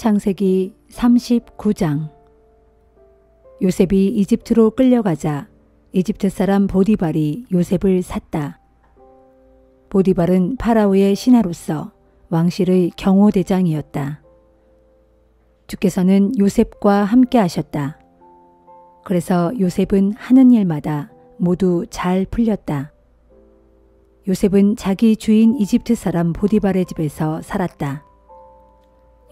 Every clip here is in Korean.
창세기 39장. 요셉이 이집트로 끌려가자 이집트 사람 보디발이 요셉을 샀다. 보디발은 파라오의 신하로서 왕실의 경호대장이었다. 주께서는 요셉과 함께 하셨다. 그래서 요셉은 하는 일마다 모두 잘 풀렸다. 요셉은 자기 주인 이집트 사람 보디발의 집에서 살았다.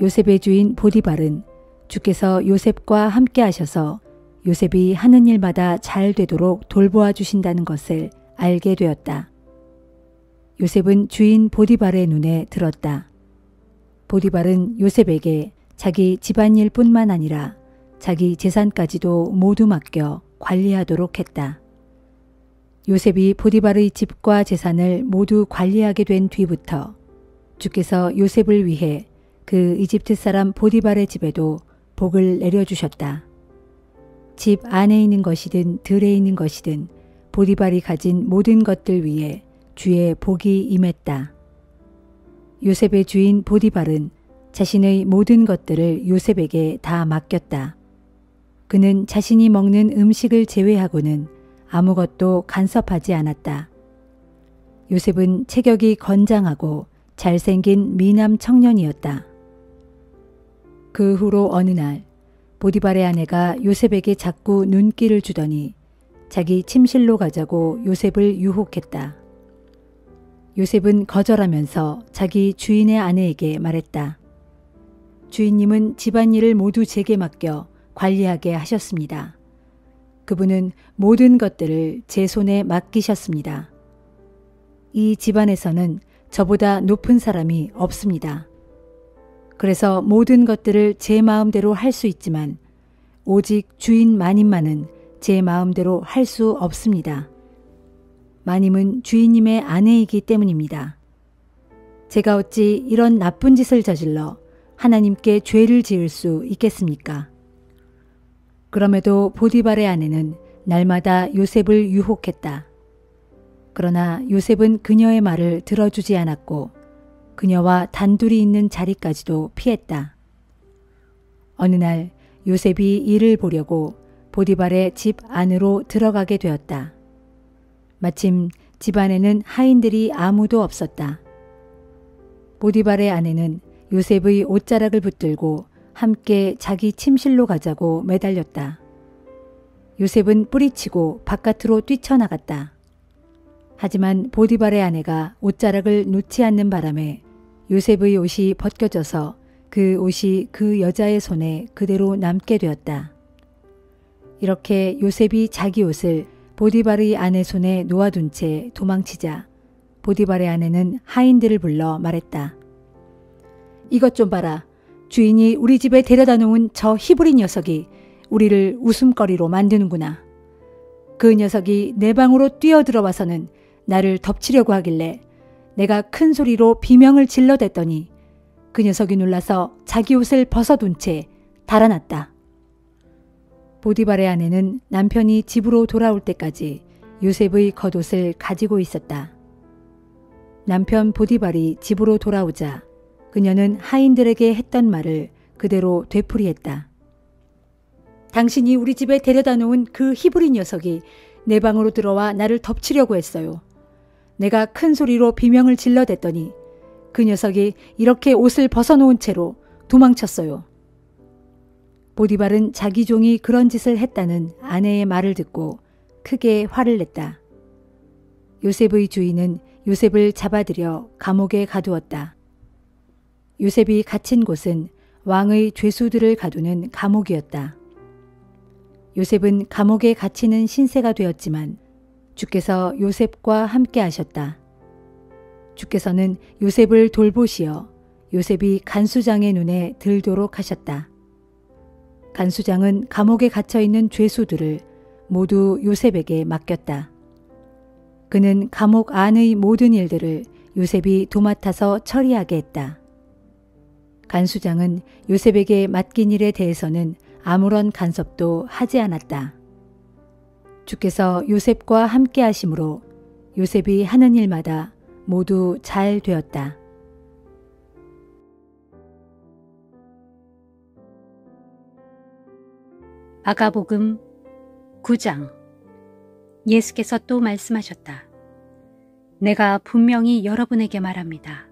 요셉의 주인 보디발은 주께서 요셉과 함께 하셔서 요셉이 하는 일마다 잘 되도록 돌보아 주신다는 것을 알게 되었다. 요셉은 주인 보디발의 눈에 들었다. 보디발은 요셉에게 자기 집안일 뿐만 아니라 자기 재산까지도 모두 맡겨 관리하도록 했다. 요셉이 보디발의 집과 재산을 모두 관리하게 된 뒤부터 주께서 요셉을 위해 그 이집트 사람 보디발의 집에도 복을 내려주셨다. 집 안에 있는 것이든 들에 있는 것이든 보디발이 가진 모든 것들 위에 주의 복이 임했다. 요셉의 주인 보디발은 자신의 모든 것들을 요셉에게 다 맡겼다. 그는 자신이 먹는 음식을 제외하고는 아무것도 간섭하지 않았다. 요셉은 체격이 건장하고 잘생긴 미남 청년이었다. 그 후로 어느 날 보디발의 아내가 요셉에게 자꾸 눈길을 주더니 자기 침실로 가자고 요셉을 유혹했다. 요셉은 거절하면서 자기 주인의 아내에게 말했다. 주인님은 집안일을 모두 제게 맡겨 관리하게 하셨습니다. 그분은 모든 것들을 제 손에 맡기셨습니다. 이 집안에서는 저보다 높은 사람이 없습니다. 그래서 모든 것들을 제 마음대로 할 수 있지만 오직 주인 마님만은 제 마음대로 할 수 없습니다. 마님은 주인님의 아내이기 때문입니다. 제가 어찌 이런 나쁜 짓을 저질러 하나님께 죄를 지을 수 있겠습니까? 그럼에도 보디발의 아내는 날마다 요셉을 유혹했다. 그러나 요셉은 그녀의 말을 들어주지 않았고 그녀와 단둘이 있는 자리까지도 피했다. 어느 날 요셉이 이를 보려고 보디발의 집 안으로 들어가게 되었다. 마침 집 안에는 하인들이 아무도 없었다. 보디발의 아내는 요셉의 옷자락을 붙들고 함께 자기 침실로 가자고 매달렸다. 요셉은 뿌리치고 바깥으로 뛰쳐나갔다. 하지만 보디발의 아내가 옷자락을 놓지 않는 바람에 요셉의 옷이 벗겨져서 그 옷이 그 여자의 손에 그대로 남게 되었다. 이렇게 요셉이 자기 옷을 보디발의 아내 손에 놓아둔 채 도망치자 보디발의 아내는 하인들을 불러 말했다. 이것 좀 봐라. 주인이 우리 집에 데려다 놓은 저 히브리 녀석이 우리를 웃음거리로 만드는구나. 그 녀석이 내 방으로 뛰어들어와서는 나를 덮치려고 하길래 내가 큰 소리로 비명을 질러댔더니 그 녀석이 놀라서 자기 옷을 벗어둔 채 달아났다. 보디발의 아내는 남편이 집으로 돌아올 때까지 요셉의 겉옷을 가지고 있었다. 남편 보디발이 집으로 돌아오자 그녀는 하인들에게 했던 말을 그대로 되풀이했다. 당신이 우리 집에 데려다 놓은 그 히브리 녀석이 내 방으로 들어와 나를 덮치려고 했어요. 내가 큰 소리로 비명을 질러댔더니 그 녀석이 이렇게 옷을 벗어놓은 채로 도망쳤어요. 보디발은 자기 종이 그런 짓을 했다는 아내의 말을 듣고 크게 화를 냈다. 요셉의 주인은 요셉을 잡아들여 감옥에 가두었다. 요셉이 갇힌 곳은 왕의 죄수들을 가두는 감옥이었다. 요셉은 감옥에 갇히는 신세가 되었지만 주께서 요셉과 함께 하셨다. 주께서는 요셉을 돌보시어 요셉이 간수장의 눈에 들도록 하셨다. 간수장은 감옥에 갇혀있는 죄수들을 모두 요셉에게 맡겼다. 그는 감옥 안의 모든 일들을 요셉이 도맡아서 처리하게 했다. 간수장은 요셉에게 맡긴 일에 대해서는 아무런 간섭도 하지 않았다. 주께서 요셉과 함께 하심으로 요셉이 하는 일마다 모두 잘 되었다. 마가복음 9장. 예수께서 또 말씀하셨다. 내가 분명히 여러분에게 말합니다.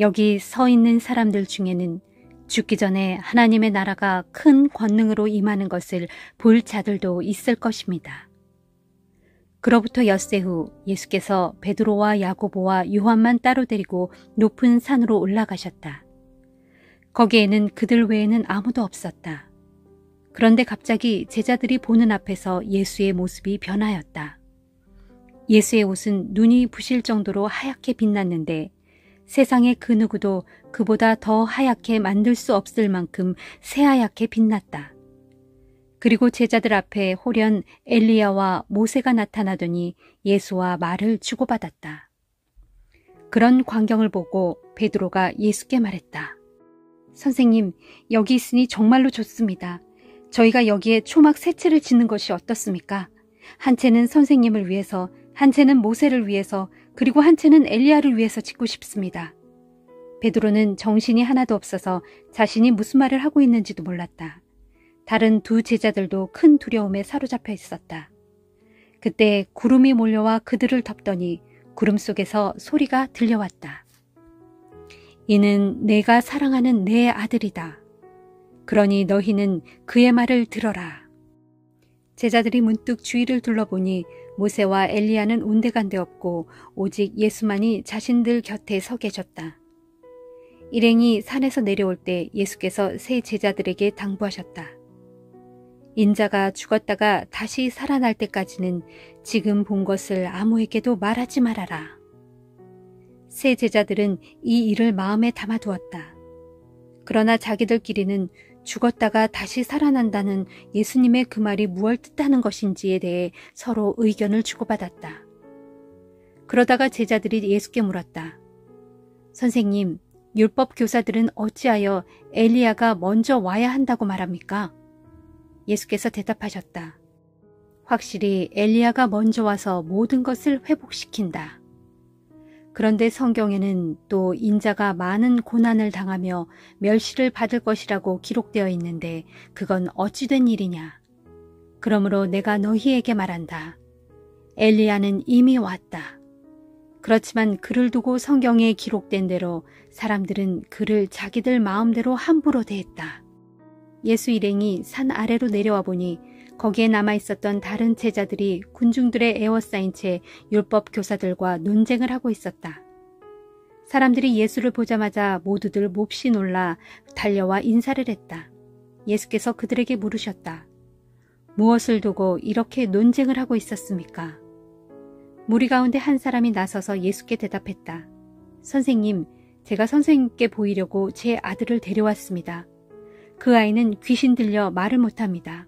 여기 서 있는 사람들 중에는 죽기 전에 하나님의 나라가 큰 권능으로 임하는 것을 볼 자들도 있을 것입니다. 그로부터 엿새 후 예수께서 베드로와 야고보와 요한만 따로 데리고 높은 산으로 올라가셨다. 거기에는 그들 외에는 아무도 없었다. 그런데 갑자기 제자들이 보는 앞에서 예수의 모습이 변하였다. 예수의 옷은 눈이 부실 정도로 하얗게 빛났는데 세상의 그 누구도 그보다 더 하얗게 만들 수 없을 만큼 새하얗게 빛났다. 그리고 제자들 앞에 홀연 엘리야와 모세가 나타나더니 예수와 말을 주고받았다. 그런 광경을 보고 베드로가 예수께 말했다. 선생님, 여기 있으니 정말로 좋습니다. 저희가 여기에 초막 세 채를 짓는 것이 어떻습니까? 한 채는 선생님을 위해서, 한 채는 모세를 위해서, 그리고 한 채는 엘리야를 위해서 짓고 싶습니다. 베드로는 정신이 하나도 없어서 자신이 무슨 말을 하고 있는지도 몰랐다. 다른 두 제자들도 큰 두려움에 사로잡혀 있었다. 그때 구름이 몰려와 그들을 덮더니 구름 속에서 소리가 들려왔다. 이는 내가 사랑하는 내 아들이다. 그러니 너희는 그의 말을 들어라. 제자들이 문득 주위를 둘러보니 모세와 엘리야는 온데간데 없고 오직 예수만이 자신들 곁에 서 계셨다. 일행이 산에서 내려올 때 예수께서 세 제자들에게 당부하셨다. 인자가 죽었다가 다시 살아날 때까지는 지금 본 것을 아무에게도 말하지 말아라. 세 제자들은 이 일을 마음에 담아두었다. 그러나 자기들끼리는 죽었다가 다시 살아난다는 예수님의 그 말이 무엇을 뜻하는 것인지에 대해 서로 의견을 주고받았다. 그러다가 제자들이 예수께 물었다. 선생님, 율법 교사들은 어찌하여 엘리야가 먼저 와야 한다고 말합니까? 예수께서 대답하셨다. 확실히 엘리야가 먼저 와서 모든 것을 회복시킨다. 그런데 성경에는 또 인자가 많은 고난을 당하며 멸시를 받을 것이라고 기록되어 있는데 그건 어찌 된 일이냐? 그러므로 내가 너희에게 말한다. 엘리야는 이미 왔다. 그렇지만 그를 두고 성경에 기록된 대로 사람들은 그를 자기들 마음대로 함부로 대했다. 예수 일행이 산 아래로 내려와 보니 거기에 남아있었던 다른 제자들이 군중들의 에워싸인 채 율법 교사들과 논쟁을 하고 있었다. 사람들이 예수를 보자마자 모두들 몹시 놀라 달려와 인사를 했다. 예수께서 그들에게 물으셨다. 무엇을 두고 이렇게 논쟁을 하고 있었습니까? 무리 가운데 한 사람이 나서서 예수께 대답했다. 선생님, 제가 선생님께 보이려고 제 아들을 데려왔습니다. 그 아이는 귀신 들려 말을 못합니다.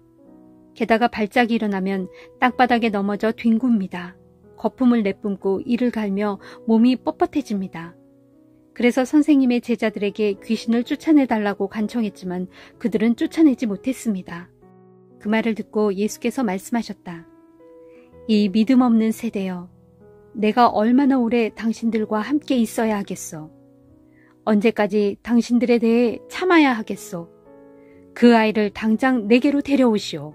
게다가 발작이 일어나면 땅바닥에 넘어져 뒹굽니다. 거품을 내뿜고 이를 갈며 몸이 뻣뻣해집니다. 그래서 선생님의 제자들에게 귀신을 쫓아내달라고 간청했지만 그들은 쫓아내지 못했습니다. 그 말을 듣고 예수께서 말씀하셨다. 이 믿음 없는 세대여, 내가 얼마나 오래 당신들과 함께 있어야 하겠소? 언제까지 당신들에 대해 참아야 하겠소? 그 아이를 당장 내게로 데려오시오.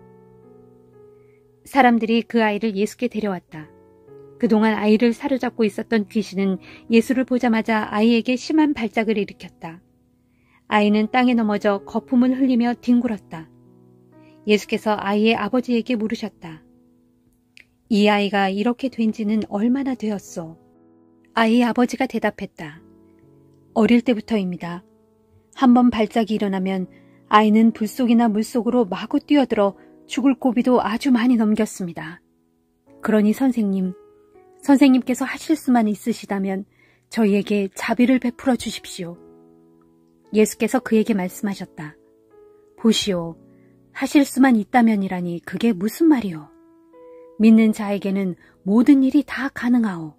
사람들이 그 아이를 예수께 데려왔다. 그동안 아이를 사로잡고 있었던 귀신은 예수를 보자마자 아이에게 심한 발작을 일으켰다. 아이는 땅에 넘어져 거품을 흘리며 뒹굴었다. 예수께서 아이의 아버지에게 물으셨다. 이 아이가 이렇게 된 지는 얼마나 되었소? 아이의 아버지가 대답했다. 어릴 때부터입니다. 한번 발작이 일어나면 아이는 불속이나 물속으로 마구 뛰어들어 죽을 고비도 아주 많이 넘겼습니다. 그러니 선생님께서 하실 수만 있으시다면 저희에게 자비를 베풀어 주십시오. 예수께서 그에게 말씀하셨다. 보시오, 하실 수만 있다면이라니 그게 무슨 말이오. 믿는 자에게는 모든 일이 다 가능하오.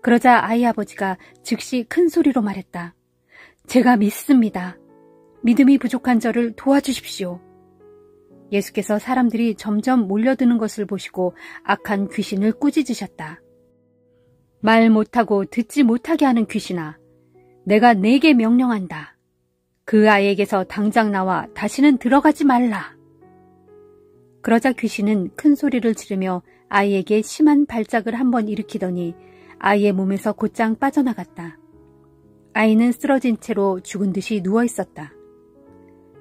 그러자 아이 아버지가 즉시 큰 소리로 말했다. 제가 믿습니다. 믿음이 부족한 저를 도와주십시오. 예수께서 사람들이 점점 몰려드는 것을 보시고 악한 귀신을 꾸짖으셨다. 말 못하고 듣지 못하게 하는 귀신아, 내가 네게 명령한다. 그 아이에게서 당장 나와 다시는 들어가지 말라. 그러자 귀신은 큰 소리를 지르며 아이에게 심한 발작을 한번 일으키더니 아이의 몸에서 곧장 빠져나갔다. 아이는 쓰러진 채로 죽은 듯이 누워 있었다.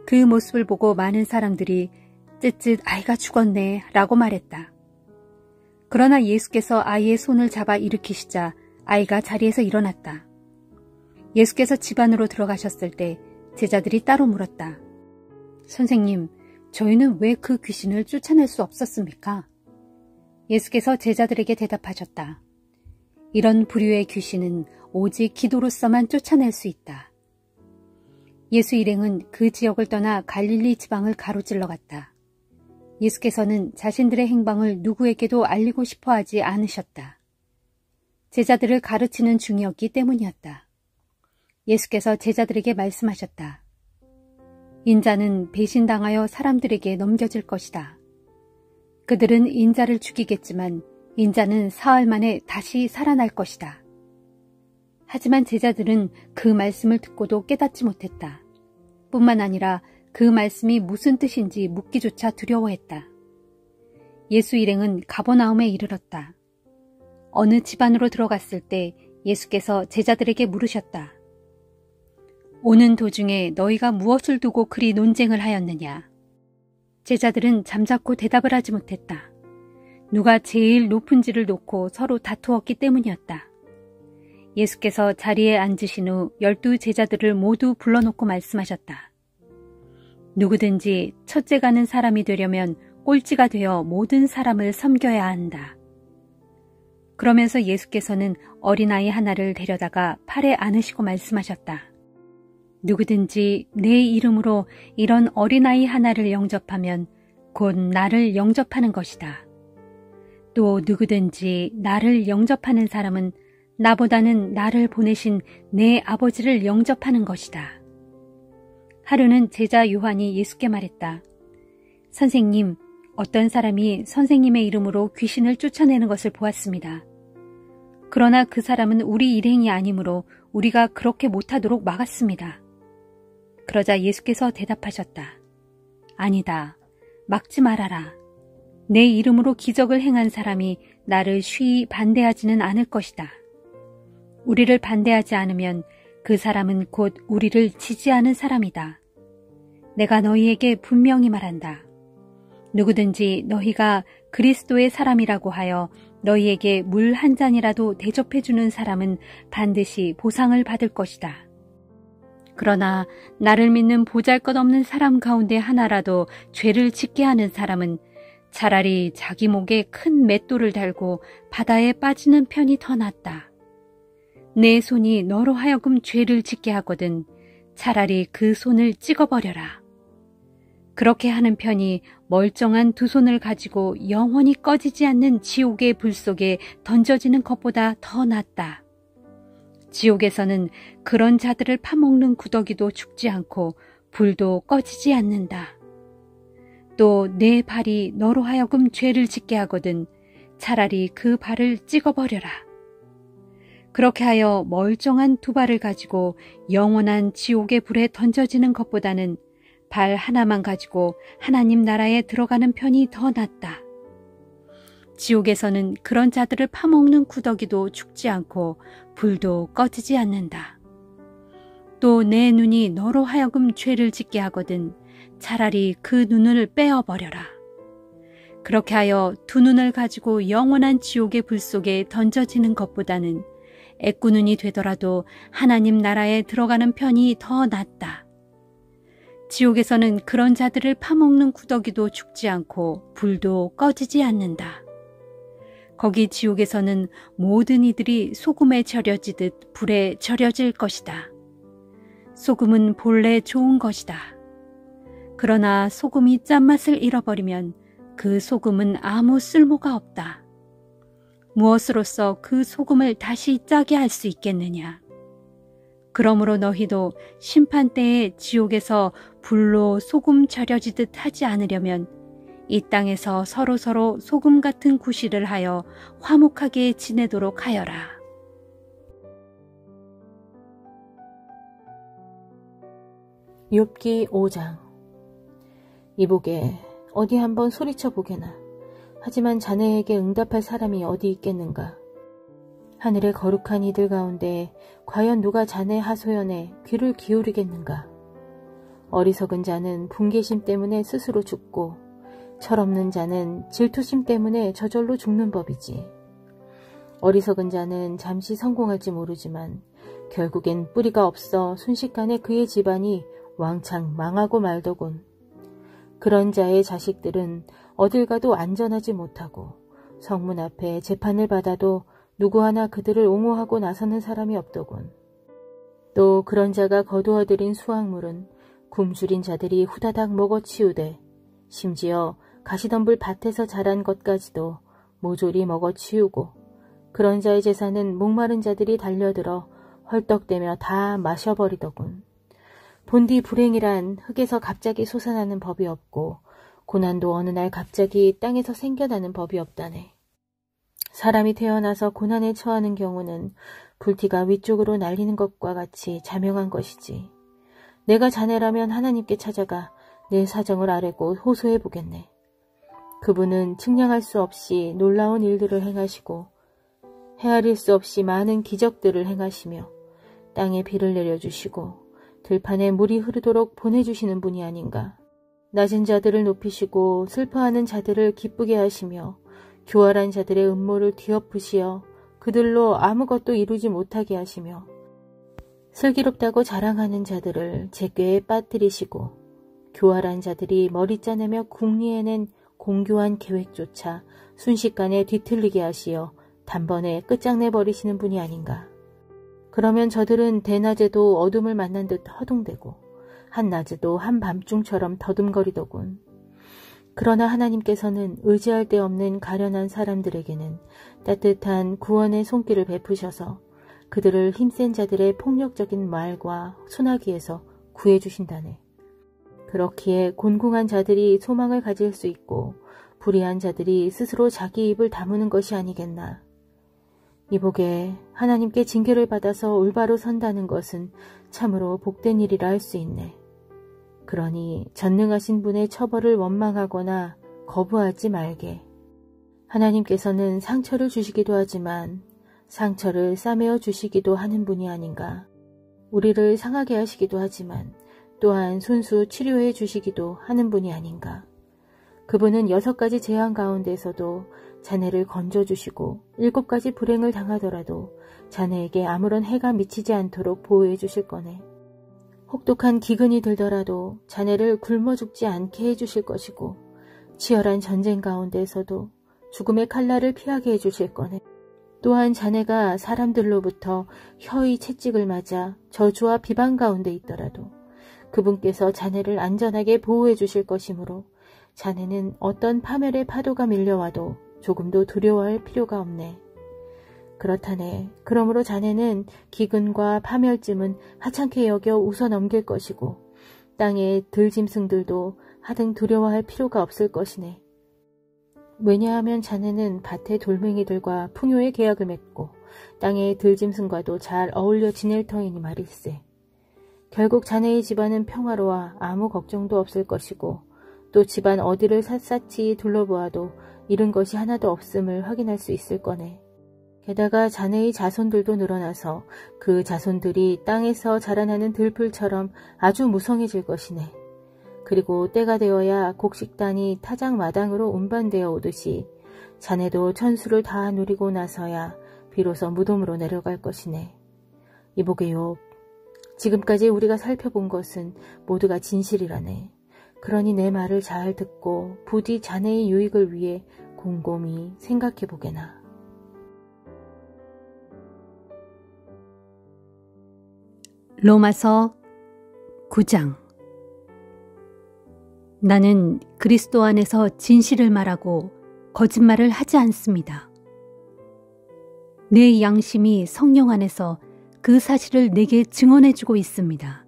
그 모습을 보고 많은 사람들이 쯧쯧 아이가 죽었네 라고 말했다. 그러나 예수께서 아이의 손을 잡아 일으키시자 아이가 자리에서 일어났다. 예수께서 집 안으로 들어가셨을 때 제자들이 따로 물었다. 선생님, 저희는 왜 그 귀신을 쫓아낼 수 없었습니까? 예수께서 제자들에게 대답하셨다. 이런 부류의 귀신은 오직 기도로서만 쫓아낼 수 있다. 예수 일행은 그 지역을 떠나 갈릴리 지방을 가로질러 갔다. 예수께서는 자신들의 행방을 누구에게도 알리고 싶어 하지 않으셨다. 제자들을 가르치는 중이었기 때문이었다. 예수께서 제자들에게 말씀하셨다. 인자는 배신당하여 사람들에게 넘겨질 것이다. 그들은 인자를 죽이겠지만 인자는 사흘 만에 다시 살아날 것이다. 하지만 제자들은 그 말씀을 듣고도 깨닫지 못했다. 뿐만 아니라 그 말씀이 무슨 뜻인지 묻기조차 두려워했다. 예수 일행은 가버나움에 이르렀다. 어느 집안으로 들어갔을 때 예수께서 제자들에게 물으셨다. 오는 도중에 너희가 무엇을 두고 그리 논쟁을 하였느냐? 제자들은 잠자코 대답을 하지 못했다. 누가 제일 높은지를 놓고 서로 다투었기 때문이었다. 예수께서 자리에 앉으신 후 12 제자들을 모두 불러놓고 말씀하셨다. 누구든지 첫째 가는 사람이 되려면 꼴찌가 되어 모든 사람을 섬겨야 한다. 그러면서 예수께서는 어린아이 하나를 데려다가 팔에 안으시고 말씀하셨다. 누구든지 내 이름으로 이런 어린아이 하나를 영접하면 곧 나를 영접하는 것이다. 또 누구든지 나를 영접하는 사람은 나보다는 나를 보내신 내 아버지를 영접하는 것이다. 하루는 제자 요한이 예수께 말했다. 선생님, 어떤 사람이 선생님의 이름으로 귀신을 쫓아내는 것을 보았습니다. 그러나 그 사람은 우리 일행이 아니므로 우리가 그렇게 못하도록 막았습니다. 그러자 예수께서 대답하셨다. 아니다. 막지 말아라. 내 이름으로 기적을 행한 사람이 나를 쉬이 반대하지는 않을 것이다. 우리를 반대하지 않으면 그 사람은 곧 우리를 지지하는 사람이다. 내가 너희에게 분명히 말한다. 누구든지 너희가 그리스도의 사람이라고 하여 너희에게 물 한 잔이라도 대접해주는 사람은 반드시 보상을 받을 것이다. 그러나 나를 믿는 보잘것없는 사람 가운데 하나라도 죄를 짓게 하는 사람은 차라리 자기 목에 큰 맷돌을 달고 바다에 빠지는 편이 더 낫다. 내 손이 너로 하여금 죄를 짓게 하거든 차라리 그 손을 찍어버려라. 그렇게 하는 편이 멀쩡한 두 손을 가지고 영원히 꺼지지 않는 지옥의 불 속에 던져지는 것보다 더 낫다. 지옥에서는 그런 자들을 파먹는 구더기도 죽지 않고 불도 꺼지지 않는다. 또 내 발이 너로 하여금 죄를 짓게 하거든 차라리 그 발을 찍어버려라. 그렇게 하여 멀쩡한 두 발을 가지고 영원한 지옥의 불에 던져지는 것보다는 발 하나만 가지고 하나님 나라에 들어가는 편이 더 낫다. 지옥에서는 그런 자들을 파먹는 구더기도 죽지 않고 불도 꺼지지 않는다. 또 내 눈이 너로 하여금 죄를 짓게 하거든 차라리 그 눈을 빼어버려라. 그렇게 하여 두 눈을 가지고 영원한 지옥의 불 속에 던져지는 것보다는 애꾸눈이 되더라도 하나님 나라에 들어가는 편이 더 낫다. 지옥에서는 그런 자들을 파먹는 구더기도 죽지 않고 불도 꺼지지 않는다. 거기 지옥에서는 모든 이들이 소금에 절여지듯 불에 절여질 것이다. 소금은 본래 좋은 것이다. 그러나 소금이 짠맛을 잃어버리면 그 소금은 아무 쓸모가 없다. 무엇으로써 그 소금을 다시 짜게 할 수 있겠느냐? 그러므로 너희도 심판때에 지옥에서 불로 소금 절여지듯 하지 않으려면 이 땅에서 서로 소금 같은 구실을 하여 화목하게 지내도록 하여라. 욥기 5장. 이복에 어디 한번 소리쳐 보게나. 하지만 자네에게 응답할 사람이 어디 있겠는가. 하늘의 거룩한 이들 가운데 과연 누가 자네 하소연에 귀를 기울이겠는가. 어리석은 자는 분개심 때문에 스스로 죽고 철없는 자는 질투심 때문에 저절로 죽는 법이지. 어리석은 자는 잠시 성공할지 모르지만 결국엔 뿌리가 없어 순식간에 그의 집안이 왕창 망하고 말더군. 그런 자의 자식들은 어딜 가도 안전하지 못하고 성문 앞에 재판을 받아도 누구 하나 그들을 옹호하고 나서는 사람이 없더군. 또 그런 자가 거두어들인 수확물은 굶주린 자들이 후다닥 먹어치우되 심지어 가시덤불 밭에서 자란 것까지도 모조리 먹어치우고 그런 자의 재산은 목마른 자들이 달려들어 헐떡대며 다 마셔버리더군. 본디 불행이란 흙에서 갑자기 솟아나는 법이 없고 고난도 어느 날 갑자기 땅에서 생겨나는 법이 없다네. 사람이 태어나서 고난에 처하는 경우는 불티가 위쪽으로 날리는 것과 같이 자명한 것이지. 내가 자네라면 하나님께 찾아가 내 사정을 아뢰고 호소해 보겠네. 그분은 측량할 수 없이 놀라운 일들을 행하시고 헤아릴 수 없이 많은 기적들을 행하시며 땅에 비를 내려주시고 들판에 물이 흐르도록 보내주시는 분이 아닌가. 낮은 자들을 높이시고 슬퍼하는 자들을 기쁘게 하시며 교활한 자들의 음모를 뒤엎으시어 그들로 아무것도 이루지 못하게 하시며 슬기롭다고 자랑하는 자들을 제꾀에 빠뜨리시고 교활한 자들이 머리 짜내며 궁리해낸 공교한 계획조차 순식간에 뒤틀리게 하시어 단번에 끝장내버리시는 분이 아닌가. 그러면 저들은 대낮에도 어둠을 만난 듯 허둥대고 한낮에도 한밤중처럼 더듬거리더군. 그러나 하나님께서는 의지할 데 없는 가련한 사람들에게는 따뜻한 구원의 손길을 베푸셔서 그들을 힘센 자들의 폭력적인 말과 순하기에서 구해주신다네. 그렇기에 곤궁한 자들이 소망을 가질 수 있고 불의한 자들이 스스로 자기 입을 다무는 것이 아니겠나. 이보게 하나님께 징계를 받아서 올바로 선다는 것은 참으로 복된 일이라 할 수 있네. 그러니 전능하신 분의 처벌을 원망하거나 거부하지 말게. 하나님께서는 상처를 주시기도 하지만 상처를 싸매어 주시기도 하는 분이 아닌가. 우리를 상하게 하시기도 하지만 또한 손수 치료해 주시기도 하는 분이 아닌가. 그분은 6가지 재앙 가운데서도 자네를 건져주시고 7가지 불행을 당하더라도 자네에게 아무런 해가 미치지 않도록 보호해 주실 거네. 혹독한 기근이 들더라도 자네를 굶어 죽지 않게 해주실 것이고 치열한 전쟁 가운데서도 죽음의 칼날을 피하게 해주실 거네. 또한 자네가 사람들로부터 혀의 채찍을 맞아 저주와 비방 가운데 있더라도 그분께서 자네를 안전하게 보호해 주실 것이므로 자네는 어떤 파멸의 파도가 밀려와도 조금도 두려워할 필요가 없네. 그렇다네. 그러므로 자네는 기근과 파멸쯤은 하찮게 여겨 웃어 넘길 것이고 땅의 들짐승들도 하등 두려워할 필요가 없을 것이네. 왜냐하면 자네는 밭의 돌멩이들과 풍요의 계약을 맺고 땅의 들짐승과도 잘 어울려 지낼 터이니 말일세. 결국 자네의 집안은 평화로워 아무 걱정도 없을 것이고 또 집안 어디를 샅샅이 둘러보아도 잃은 것이 하나도 없음을 확인할 수 있을 거네. 게다가 자네의 자손들도 늘어나서 그 자손들이 땅에서 자라나는 들풀처럼 아주 무성해질 것이네. 그리고 때가 되어야 곡식단이 타작마당으로 운반되어 오듯이 자네도 천수를 다 누리고 나서야 비로소 무덤으로 내려갈 것이네. 이보게요. 지금까지 우리가 살펴본 것은 모두가 진실이라네. 그러니 내 말을 잘 듣고 부디 자네의 유익을 위해 곰곰이 생각해보게나. 로마서 9장. 나는 그리스도 안에서 진실을 말하고 거짓말을 하지 않습니다. 내 양심이 성령 안에서 그 사실을 내게 증언해주고 있습니다.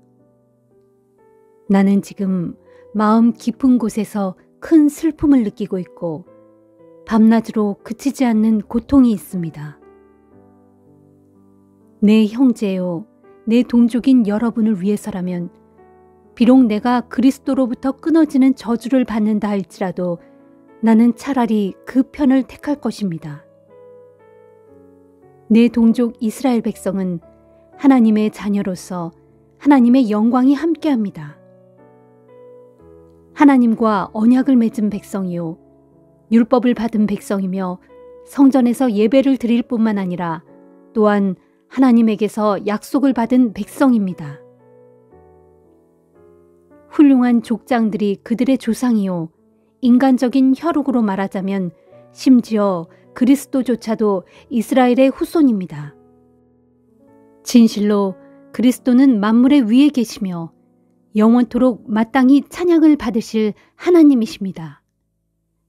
나는 지금 마음 깊은 곳에서 큰 슬픔을 느끼고 있고 밤낮으로 그치지 않는 고통이 있습니다. 내 형제요, 내 동족인 여러분을 위해서라면 비록 내가 그리스도로부터 끊어지는 저주를 받는다 할지라도 나는 차라리 그 편을 택할 것입니다. 내 동족 이스라엘 백성은 하나님의 자녀로서 하나님의 영광이 함께합니다. 하나님과 언약을 맺은 백성이요 율법을 받은 백성이며 성전에서 예배를 드릴 뿐만 아니라 또한 하나님에게서 약속을 받은 백성입니다. 훌륭한 족장들이 그들의 조상이요 인간적인 혈육으로 말하자면 심지어 그리스도조차도 이스라엘의 후손입니다. 진실로 그리스도는 만물의 위에 계시며 영원토록 마땅히 찬양을 받으실 하나님이십니다.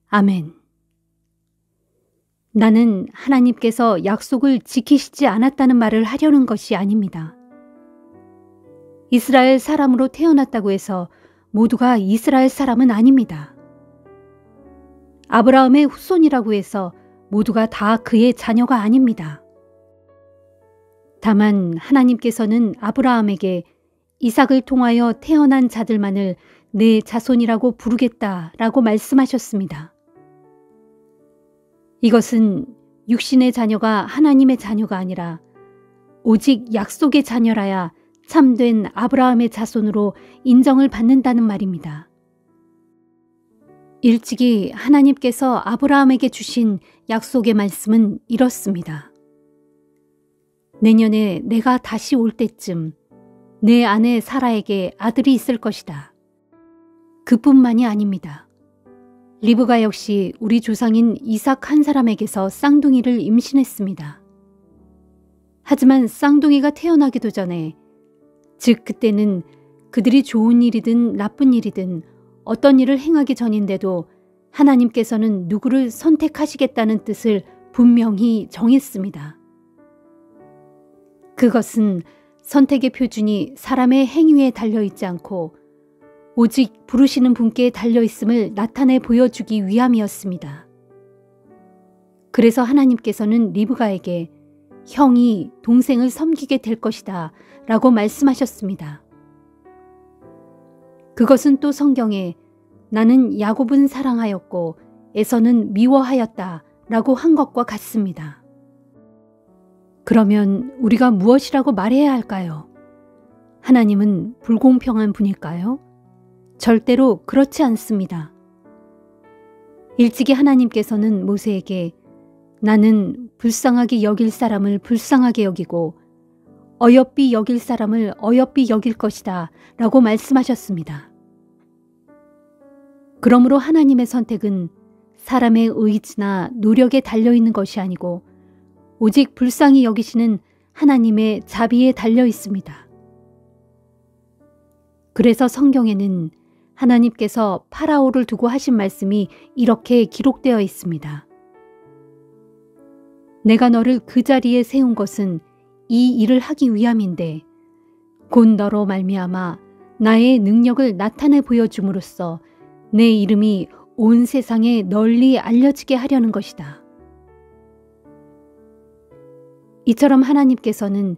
아멘. 나는 하나님께서 약속을 지키시지 않았다는 말을 하려는 것이 아닙니다. 이스라엘 사람으로 태어났다고 해서 모두가 이스라엘 사람은 아닙니다. 아브라함의 후손이라고 해서 모두가 다 그의 자녀가 아닙니다. 다만 하나님께서는 아브라함에게 이삭을 통하여 태어난 자들만을 내 자손이라고 부르겠다라고 말씀하셨습니다. 이것은 육신의 자녀가 하나님의 자녀가 아니라 오직 약속의 자녀라야 참된 아브라함의 자손으로 인정을 받는다는 말입니다. 일찍이 하나님께서 아브라함에게 주신 약속의 말씀은 이렇습니다. 내년에 내가 다시 올 때쯤 내 아내 사라에게 아들이 있을 것이다. 그뿐만이 아닙니다. 리브가 역시 우리 조상인 이삭 한 사람에게서 쌍둥이를 임신했습니다. 하지만 쌍둥이가 태어나기도 전에, 즉 그때는 그들이 좋은 일이든 나쁜 일이든 어떤 일을 행하기 전인데도 하나님께서는 누구를 선택하시겠다는 뜻을 분명히 정했습니다. 그것은 선택의 표준이 사람의 행위에 달려있지 않고 오직 부르시는 분께 달려있음을 나타내 보여주기 위함이었습니다. 그래서 하나님께서는 리브가에게 형이 동생을 섬기게 될 것이다 라고 말씀하셨습니다. 그것은 또 성경에 나는 야곱은 사랑하였고 에서는 미워하였다 라고 한 것과 같습니다. 그러면 우리가 무엇이라고 말해야 할까요? 하나님은 불공평한 분일까요? 절대로 그렇지 않습니다. 일찍이 하나님께서는 모세에게 나는 불쌍하게 여길 사람을 불쌍하게 여기고 어여삐 여길 사람을 어여삐 여길 것이다 라고 말씀하셨습니다. 그러므로 하나님의 선택은 사람의 의지나 노력에 달려있는 것이 아니고 오직 불쌍히 여기시는 하나님의 자비에 달려 있습니다. 그래서 성경에는 하나님께서 파라오를 두고 하신 말씀이 이렇게 기록되어 있습니다. 내가 너를 그 자리에 세운 것은 이 일을 하기 위함인데 곧 너로 말미암아 나의 능력을 나타내 보여줌으로써 내 이름이 온 세상에 널리 알려지게 하려는 것이다. 이처럼 하나님께서는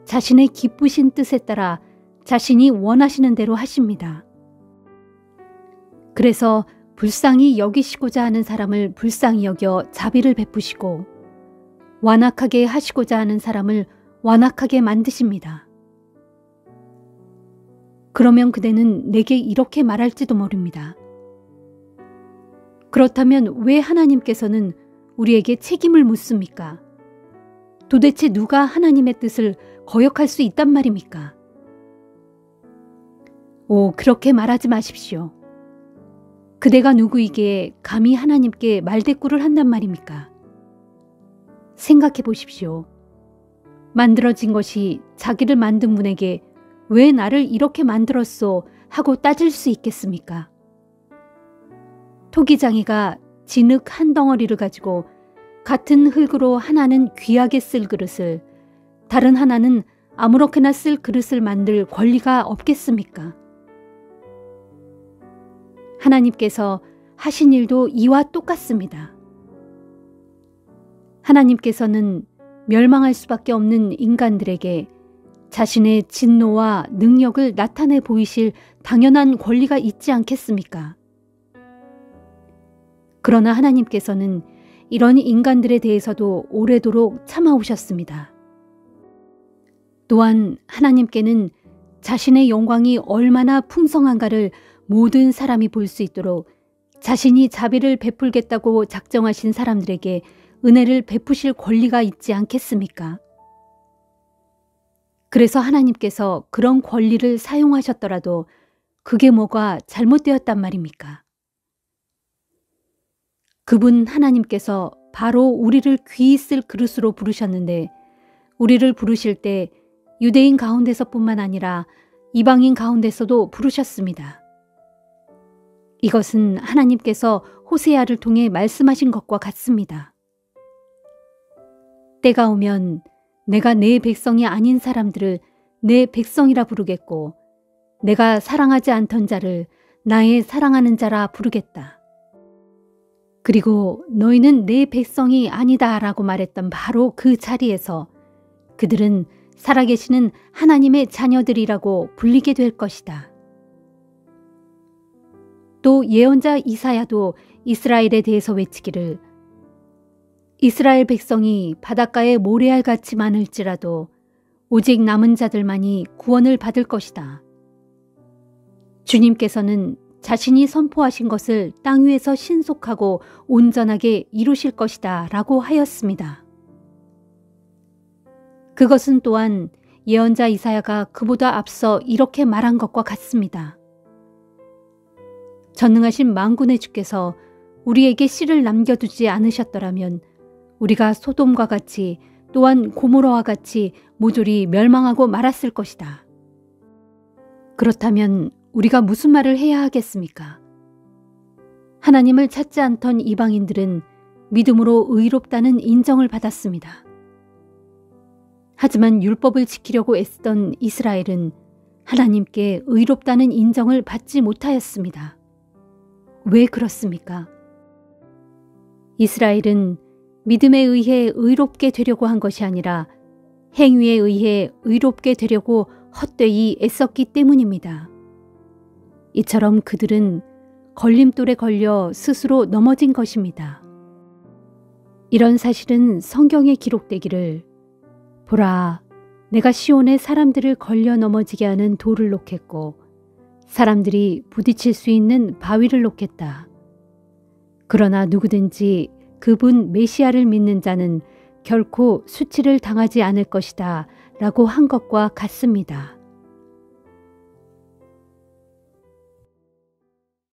자신의 기쁘신 뜻에 따라 자신이 원하시는 대로 하십니다. 그래서 불쌍히 여기시고자 하는 사람을 불쌍히 여겨 자비를 베푸시고 완악하게 하시고자 하는 사람을 완악하게 만드십니다. 그러면 그대는 내게 이렇게 말할지도 모릅니다. 그렇다면 왜 하나님께서는 우리에게 책임을 묻습니까? 도대체 누가 하나님의 뜻을 거역할 수 있단 말입니까? 오, 그렇게 말하지 마십시오. 그대가 누구이기에 감히 하나님께 말대꾸를 한단 말입니까? 생각해 보십시오. 만들어진 것이 자기를 만든 분에게 왜 나를 이렇게 만들었소 하고 따질 수 있겠습니까? 토기장이가 진흙 한 덩어리를 가지고 같은 흙으로 하나는 귀하게 쓸 그릇을 다른 하나는 아무렇게나 쓸 그릇을 만들 권리가 없겠습니까? 하나님께서 하신 일도 이와 똑같습니다. 하나님께서는 멸망할 수밖에 없는 인간들에게 자신의 진노와 능력을 나타내 보이실 당연한 권리가 있지 않겠습니까? 그러나 하나님께서는 이런 인간들에 대해서도 오래도록 참아오셨습니다. 또한 하나님께는 자신의 영광이 얼마나 풍성한가를 모든 사람이 볼 수 있도록 자신이 자비를 베풀겠다고 작정하신 사람들에게 은혜를 베푸실 권리가 있지 않겠습니까? 그래서 하나님께서 그런 권리를 사용하셨더라도 그게 뭐가 잘못되었단 말입니까? 그분 하나님께서 바로 우리를 귀 있을 그릇으로 부르셨는데 우리를 부르실 때 유대인 가운데서뿐만 아니라 이방인 가운데서도 부르셨습니다. 이것은 하나님께서 호세아를 통해 말씀하신 것과 같습니다. 때가 오면 내가 내 백성이 아닌 사람들을 내 백성이라 부르겠고 내가 사랑하지 않던 자를 나의 사랑하는 자라 부르겠다. 그리고 너희는 내 백성이 아니다 라고 말했던 바로 그 자리에서 그들은 살아계시는 하나님의 자녀들이라고 불리게 될 것이다. 또 예언자 이사야도 이스라엘에 대해서 외치기를 이스라엘 백성이 바닷가의 모래알같이 많을지라도 오직 남은 자들만이 구원을 받을 것이다. 주님께서는 자신이 선포하신 것을 땅 위에서 신속하고 온전하게 이루실 것이다 라고 하였습니다. 그것은 또한 예언자 이사야가 그보다 앞서 이렇게 말한 것과 같습니다. 전능하신 만군의 주께서 우리에게 씨를 남겨두지 않으셨더라면 우리가 소돔과 같이 또한 고모라와 같이 모조리 멸망하고 말았을 것이다. 그렇다면 우리가 무슨 말을 해야 하겠습니까? 하나님을 찾지 않던 이방인들은 믿음으로 의롭다는 인정을 받았습니다. 하지만 율법을 지키려고 애쓰던 이스라엘은 하나님께 의롭다는 인정을 받지 못하였습니다. 왜 그렇습니까? 이스라엘은 믿음에 의해 의롭게 되려고 한 것이 아니라 행위에 의해 의롭게 되려고 헛되이 애썼기 때문입니다. 이처럼 그들은 걸림돌에 걸려 스스로 넘어진 것입니다. 이런 사실은 성경에 기록되기를 보라, 내가 시온에 사람들을 걸려 넘어지게 하는 돌을 놓겠고 사람들이 부딪힐 수 있는 바위를 놓겠다. 그러나 누구든지 그분 메시아를 믿는 자는 결코 수치를 당하지 않을 것이다 라고 한 것과 같습니다.